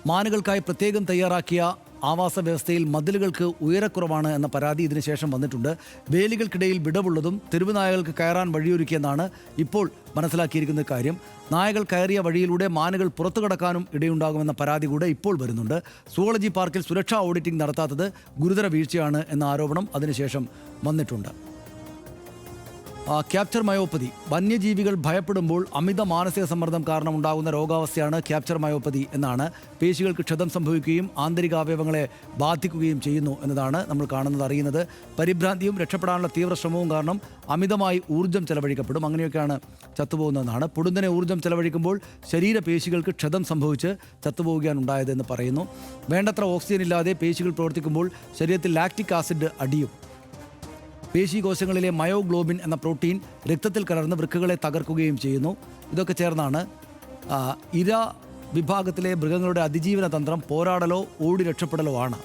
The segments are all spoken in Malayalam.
മാനുകൾക്കായി പ്രത്യേകം തയ്യാറാക്കിയ ആവാസ വ്യവസ്ഥയിൽ മതിലുകൾക്ക് ഉയരക്കുറവാണ് എന്ന പരാതി ഇതിനുശേഷം വന്നിട്ടുണ്ട്. വേലികൾക്കിടയിൽ വിടവുള്ളതും തെരുവ് നായകൾക്ക് കയറാൻ വഴിയൊരുക്കിയെന്നാണ് ഇപ്പോൾ മനസ്സിലാക്കിയിരിക്കുന്ന കാര്യം. നായകൾ കയറിയ വഴിയിലൂടെ മാനുകൾ പുറത്തു കടക്കാനും ഇടയുണ്ടാകുമെന്ന പരാതി കൂടെ ഇപ്പോൾ വരുന്നുണ്ട്. സുവോളജി പാർക്കിൽ സുരക്ഷാ ഓഡിറ്റിംഗ് നടത്താത്തത് ഗുരുതര വീഴ്ചയാണ് എന്ന ആരോപണം അതിനുശേഷം വന്നിട്ടുണ്ട്. Capture myopathy. വന്യജീവികൾ ഭയപ്പെടുമ്പോൾ അമിത മാനസിക സമ്മർദ്ദം കാരണം ഉണ്ടാകുന്ന രോഗാവസ്ഥയാണ് ക്യാപ്ചർ മയോപ്പതി എന്നാണ്. പേശികൾക്ക് ക്ഷതം സംഭവിക്കുകയും ആന്തരിക അവയവങ്ങളെ ബാധിക്കുകയും ചെയ്യുന്നു എന്നതാണ് നമ്മൾ കാണുന്നത്, അറിയുന്നത്. പരിഭ്രാന്തിയും രക്ഷപ്പെടാനുള്ള തീവ്ര ശ്രമവും കാരണം അമിതമായി ഊർജ്ജം ചെലവഴിക്കപ്പെടും. അങ്ങനെയൊക്കെയാണ് ചത്തുപോകുന്നതെന്നാണ്. പൊടുന്നനെ ഊർജ്ജം ചെലവഴിക്കുമ്പോൾ ശരീരപേശികൾക്ക് ക്ഷതം സംഭവിച്ച് ചത്തുപോവുകയാണ് ഉണ്ടായതെന്ന് പറയുന്നു. വേണ്ടത്ര ഓക്സിജൻ ഇല്ലാതെ പേശികൾ പ്രവർത്തിക്കുമ്പോൾ ശരീരത്തിൽ ലാക്റ്റിക് ആസിഡ് അടിയും. പേശീകോശങ്ങളിലെ മയോഗ്ലോബിൻ എന്ന പ്രോട്ടീൻ രക്തത്തിൽ കലർന്ന് വൃക്കകളെ തകർക്കുകയും ചെയ്യുന്നു. ഇതൊക്കെ ചേർന്നാണ് ഇര വിഭാഗത്തിലെ മൃഗങ്ങളുടെ അതിജീവന തന്ത്രം പോരാടലോ ഓടി രക്ഷപ്പെടലോ ആണ്.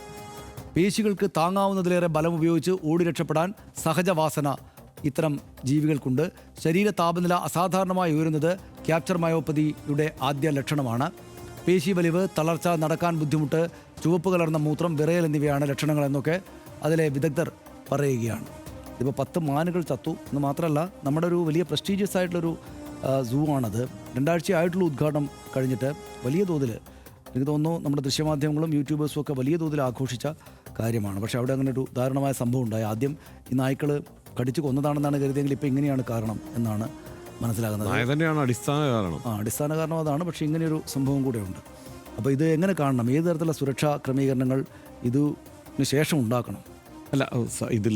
പേശികൾക്ക് താങ്ങാവുന്നതിലേറെ ബലം ഉപയോഗിച്ച് ഓടി രക്ഷപ്പെടാൻ സഹജവാസന ഇത്തരം ജീവികൾക്കുണ്ട്. ശരീര താപനില അസാധാരണമായി ഉയരുന്നത് ക്യാപ്ചർ മയോപ്പതിയുടെ ആദ്യ ലക്ഷണമാണ്. പേശി വലിവ്, തളർച്ച, നടക്കാൻ ബുദ്ധിമുട്ട്, ചുവപ്പ് കലർന്ന മൂത്രം, വിറയൽ എന്നിവയാണ് ലക്ഷണങ്ങൾ എന്നൊക്കെ അതിലെ വിദഗ്ധർ പറയുകയാണ്. ഇതിപ്പോൾ 10 മാനുകൾ ചത്തു എന്ന് മാത്രമല്ല, നമ്മുടെ ഒരു വലിയ പ്രസ്റ്റീജിയസ് ആയിട്ടുള്ളൊരു സൂ ആണത്. 2 ആഴ്ചയായിട്ടുള്ള ഉദ്ഘാടനം കഴിഞ്ഞിട്ട് വലിയ തോതിൽ, എനിക്ക് തോന്നുന്നു നമ്മുടെ ദൃശ്യമാധ്യമങ്ങളും യൂട്യൂബേഴ്സും ഒക്കെ വലിയ തോതിൽ ആഘോഷിച്ച കാര്യമാണ്. പക്ഷേ അവിടെ അങ്ങനെ ഒരു ദാരുണമായ സംഭവം ഉണ്ടായി. ആദ്യം ഈ നായ്ക്കൾ കടിച്ചു കൊന്നതാണെന്നാണ് കരുതിയെങ്കിൽ ഇപ്പോൾ ഇങ്ങനെയാണ് കാരണം എന്നാണ് മനസ്സിലാകുന്നത്. അടിസ്ഥാന കാരണം അതാണ്. പക്ഷേ ഇങ്ങനെയൊരു സംഭവം കൂടെ ഉണ്ട്. അപ്പോൾ ഇത് എങ്ങനെ കാണണം? ഏത് തരത്തിലുള്ള സുരക്ഷാ ക്രമീകരണങ്ങൾ ഇതിന് ശേഷം ഉണ്ടാക്കണം? ഇത്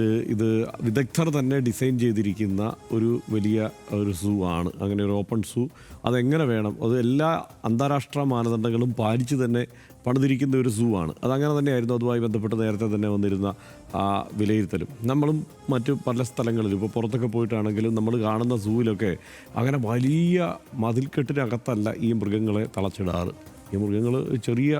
വിദഗ്ധർ തന്നെ ഡിസൈൻ ചെയ്തിരിക്കുന്ന ഒരു വലിയ ഒരു സൂ ആണ്. അങ്ങനെ ഒരു ഓപ്പൺ സൂ അതെങ്ങനെ വേണം, അത് എല്ലാ അന്താരാഷ്ട്ര മാനദണ്ഡങ്ങളും പാലിച്ച് തന്നെ പണിതിരിക്കുന്ന ഒരു സൂ ആണ്. അതങ്ങനെ തന്നെയായിരുന്നു. അതുമായി ബന്ധപ്പെട്ട് നേരത്തെ തന്നെ വന്നിരുന്ന വിലയിരുത്തലും നമ്മളും മറ്റു പല സ്ഥലങ്ങളിലും ഇപ്പോൾ പുറത്തൊക്കെ പോയിട്ടാണെങ്കിലും നമ്മൾ കാണുന്ന സൂവിലൊക്കെ അങ്ങനെ വലിയ മതിൽക്കെട്ടിനകത്തല്ല ഈ മൃഗങ്ങളെ തളച്ചിടാറ്. ഈ മൃഗങ്ങൾ ചെറിയ,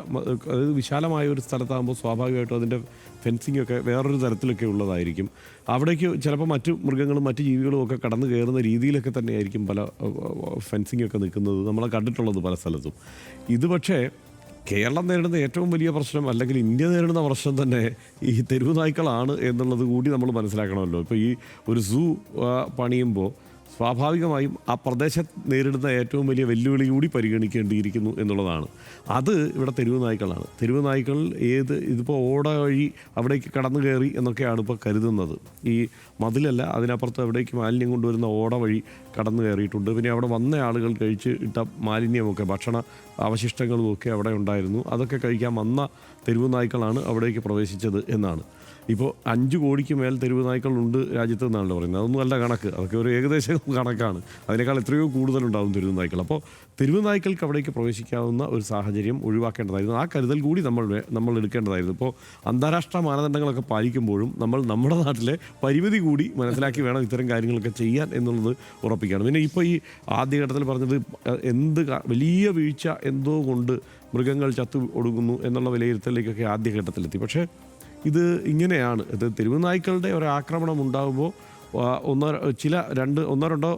അതായത് വിശാലമായ ഒരു സ്ഥലത്താകുമ്പോൾ സ്വാഭാവികമായിട്ടും അതിൻ്റെ ഫെൻസിങ് ഒക്കെ വേറൊരു തരത്തിലൊക്കെ ഉള്ളതായിരിക്കും. അവിടേക്ക് ചിലപ്പോൾ മറ്റു മൃഗങ്ങളും മറ്റു ജീവികളും ഒക്കെ കടന്നു കയറുന്ന രീതിയിലൊക്കെ തന്നെയായിരിക്കും പല ഫെൻസിങ് ഒക്കെ നിൽക്കുന്നത്. നമ്മളെ കണ്ടിട്ടുള്ളത് പല സ്ഥലത്തും. ഇത് പക്ഷേ കേരളം നേരിടുന്ന ഏറ്റവും വലിയ പ്രശ്നം, അല്ലെങ്കിൽ ഇന്ത്യ നേരിടുന്ന പ്രശ്നം തന്നെ ഈ തെരുവ് നായ്ക്കളാണ് എന്നുള്ളത് കൂടി നമ്മൾ മനസ്സിലാക്കണമല്ലോ. ഇപ്പോൾ ഈ ഒരു സൂ പണിയുമ്പോൾ സ്വാഭാവികമായും ആ പ്രദേശത്ത് നേരിടുന്ന ഏറ്റവും വലിയ വെല്ലുവിളി കൂടി പരിഗണിക്കേണ്ടിയിരിക്കുന്നു എന്നുള്ളതാണ്. അത് ഇവിടെ തെരുവ് നായ്ക്കളാണ്. തെരുവ് നായ്ക്കൾ ഇതിപ്പോൾ ഓട വഴി അവിടേക്ക് കടന്നു കയറി എന്നൊക്കെയാണ് ഇപ്പോൾ കരുതുന്നത്. ഈ മതിലല്ല, അതിനപ്പുറത്ത് അവിടേക്ക് മാലിന്യം കൊണ്ടുവരുന്ന ഓട വഴി കടന്നു കയറിയിട്ടുണ്ട്. പിന്നെ അവിടെ വന്ന ആളുകൾ കഴിച്ച് ഇട്ട മാലിന്യമൊക്കെ, ഭക്ഷണ അവശിഷ്ടങ്ങളുമൊക്കെ അവിടെ ഉണ്ടായിരുന്നു. അതൊക്കെ കഴിക്കാൻ വന്ന തെരുവ് നായ്ക്കളാണ് അവിടേക്ക് പ്രവേശിച്ചത് എന്നാണ്. ഇപ്പോൾ 5 കോടിക്ക് മേൽ തെരുവ് നായ്ക്കളുണ്ട് രാജ്യത്ത് എന്നാണല്ലോ പറയുന്നത്. അതൊന്നും അല്ല കണക്ക്, അതൊക്കെ ഒരു ഏകദേശം കണക്കാണ്. അതിനേക്കാൾ എത്രയോ കൂടുതലുണ്ടാകും തെരുവ് നായ്ക്കൾ. അപ്പോൾ തെരുവ് നായ്ക്കൾക്ക് അവിടേക്ക് പ്രവേശിക്കാവുന്ന ഒരു സാഹചര്യം ഒഴിവാക്കേണ്ടതായിരുന്നു. ആ കരുതൽ കൂടി നമ്മൾ എടുക്കേണ്ടതായിരുന്നു. ഇപ്പോൾ അന്താരാഷ്ട്ര മാനദണ്ഡങ്ങളൊക്കെ പാലിക്കുമ്പോഴും നമ്മൾ നമ്മുടെ നാട്ടിലെ പരിമിതി കൂടി മനസ്സിലാക്കി വേണം ഇത്തരം കാര്യങ്ങളൊക്കെ ചെയ്യാൻ എന്നുള്ളത് ഉറപ്പിക്കുകയാണ്. പിന്നെ ഇപ്പോൾ ഈ ആദ്യഘട്ടത്തിൽ പറഞ്ഞത് വലിയ വീഴ്ച എന്തോ കൊണ്ട് മൃഗങ്ങൾ ചത്തു ഒടുങ്ങുന്നു എന്നുള്ള വിലയിരുത്തലിലേക്കൊക്കെ ആദ്യഘട്ടത്തിലെത്തി. പക്ഷേ ഇത് ഇങ്ങനെയാണ്. ഇത് തെരുവ് നായ്ക്കളുടെ ഒരാക്രമണം ഉണ്ടാകുമ്പോൾ ഒന്നോ രണ്ടോ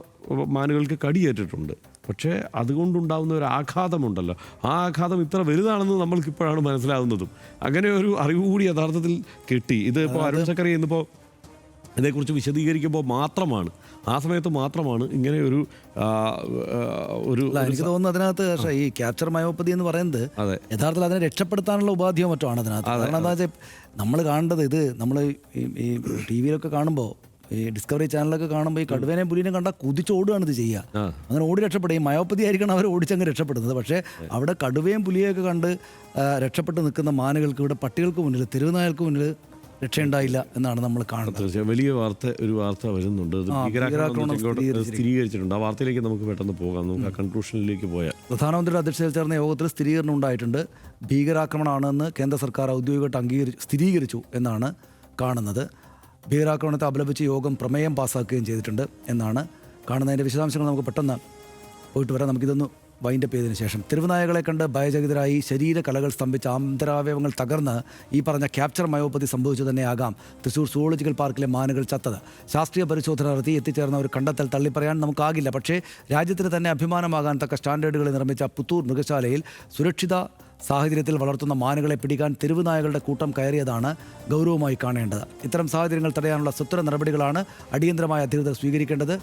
മാനുകൾക്ക് കടിയേറ്റിട്ടുണ്ട്. പക്ഷേ അതുകൊണ്ടുണ്ടാകുന്ന ഒരു ആഘാതമുണ്ടല്ലോ, ആ ആഘാതം ഇത്ര വലുതാണെന്ന് നമ്മൾക്കിപ്പോഴാണ് മനസ്സിലാകുന്നതും. അങ്ങനെ ഒരു അറിവ് കൂടി യഥാർത്ഥത്തിൽ കിട്ടി. ഇത് ഇപ്പോൾ അരുൺ ചക്കറി എന്നിപ്പോൾ ഇതേക്കുറിച്ച് വിശദീകരിക്കുമ്പോൾ മാത്രമാണ്, ആ സമയത്ത് മാത്രമാണ് ഇങ്ങനെ ഒരു എനിക്ക് തോന്നുന്നു അതിനകത്ത്. ഈ ക്യാപ്ചർ മയോപ്പതി എന്ന് പറയുന്നത് യഥാർത്ഥത്തിൽ അതിനെ രക്ഷപ്പെടുത്താനുള്ള ഉപാധിയോ മറ്റോ ആണ് അതിനകത്ത്. കാരണം എന്താ വെച്ചാൽ നമ്മൾ കാണേണ്ടത്, ഇത് നമ്മൾ ഈ ടി വിയിലൊക്കെ കാണുമ്പോൾ, ഈ ഡിസ്കവറി ചാനലൊക്കെ കാണുമ്പോൾ ഈ കടുവേനെയും പുലിനെയും കണ്ടാൽ കുതിച്ചോടുകയാണ് ഇത് ചെയ്യുക. അങ്ങനെ ഓടി രക്ഷപ്പെടും. ഈ മയോപ്പതി ആയിരിക്കണം അവർ ഓടിച്ചങ്ങ് രക്ഷപ്പെടുന്നത്. പക്ഷേ അവിടെ കടുവയും പുലിയൊക്കെ കണ്ട് രക്ഷപ്പെട്ട് നിൽക്കുന്ന മാനുകൾക്ക്, ഇവിടെ പട്ടികൾക്ക് മുന്നിൽ, തെരുവുനായകൾക്ക് മുന്നിൽ രക്ഷയുണ്ടായില്ല എന്നാണ് നമ്മൾ കാണുന്നത്. വലിയ ഒരു വാർത്ത വരുന്നുണ്ട്, സ്ഥിരീകരിച്ചിട്ടുണ്ട്. ആ വാർത്തയിലേക്ക് നമുക്ക് പെട്ടെന്ന് പോകാം. നമുക്ക് ആ കൺക്ലൂഷനിലേക്ക് പോയാൽ പ്രധാനമന്ത്രിയുടെ അധ്യക്ഷതയിൽ ചേർന്ന യോഗത്തിൽ സ്ഥിരീകരണം ഉണ്ടായിട്ടുണ്ട്. ഭീകരാക്രമണമാണെന്ന് കേന്ദ്ര സർക്കാർ ഔദ്യോഗികമായിട്ട് സ്ഥിരീകരിച്ചു എന്നാണ് കാണുന്നത്. ഭീകരാക്രമണത്തെ അപലപിച്ച് യോഗം പ്രമേയം പാസ്സാക്കുകയും ചെയ്തിട്ടുണ്ട് എന്നാണ് കാണുന്നതിൻ്റെ വിശദാംശങ്ങൾ. നമുക്ക് പെട്ടെന്ന് പോയിട്ട് വരാം. നമുക്കിതൊന്ന് വൈൻഡപ്പ് ചെയ്തതിനു ശേഷം. തെരുവുനായകളെ കണ്ട് ഭയചകിതരായി ശരീരകലകൾ സ്തംഭിച്ച ആന്തരാവയവങ്ങൾ തകർന്ന് ഈ പറഞ്ഞ ക്യാപ്ചർ മയോപ്പതി സംഭവിച്ചു തന്നെയാകാം തൃശൂർ സുവോളജിക്കൽ പാർക്കിലെ മാനുകൾ ചത്തത്. ശാസ്ത്രീയ പരിശോധന നടത്തി എത്തിച്ചേർന്ന ഒരു കണ്ടെത്തൽ തള്ളിപ്പറയാൻ നമുക്കാകില്ല. പക്ഷേ രാജ്യത്തിന് തന്നെ അഭിമാനമാകാൻ തക്ക സ്റ്റാൻഡേർഡുകളിൽ നിർമ്മിച്ച പുത്തൂർ മൃഗശാലയിൽ സുരക്ഷിത സാഹചര്യത്തിൽ വളർത്തുന്ന മാനുകളെ പിടിക്കാൻ തെരുവുനായകളുടെ കൂട്ടം കയറിയതാണ് ഗൗരവമായി കാണേണ്ടത്. ഇത്തരം സാഹചര്യങ്ങൾ തടയാനുള്ള സുത്തര നടപടികളാണ് അടിയന്തരമായ അധികൃതർ സ്വീകരിക്കേണ്ടത്.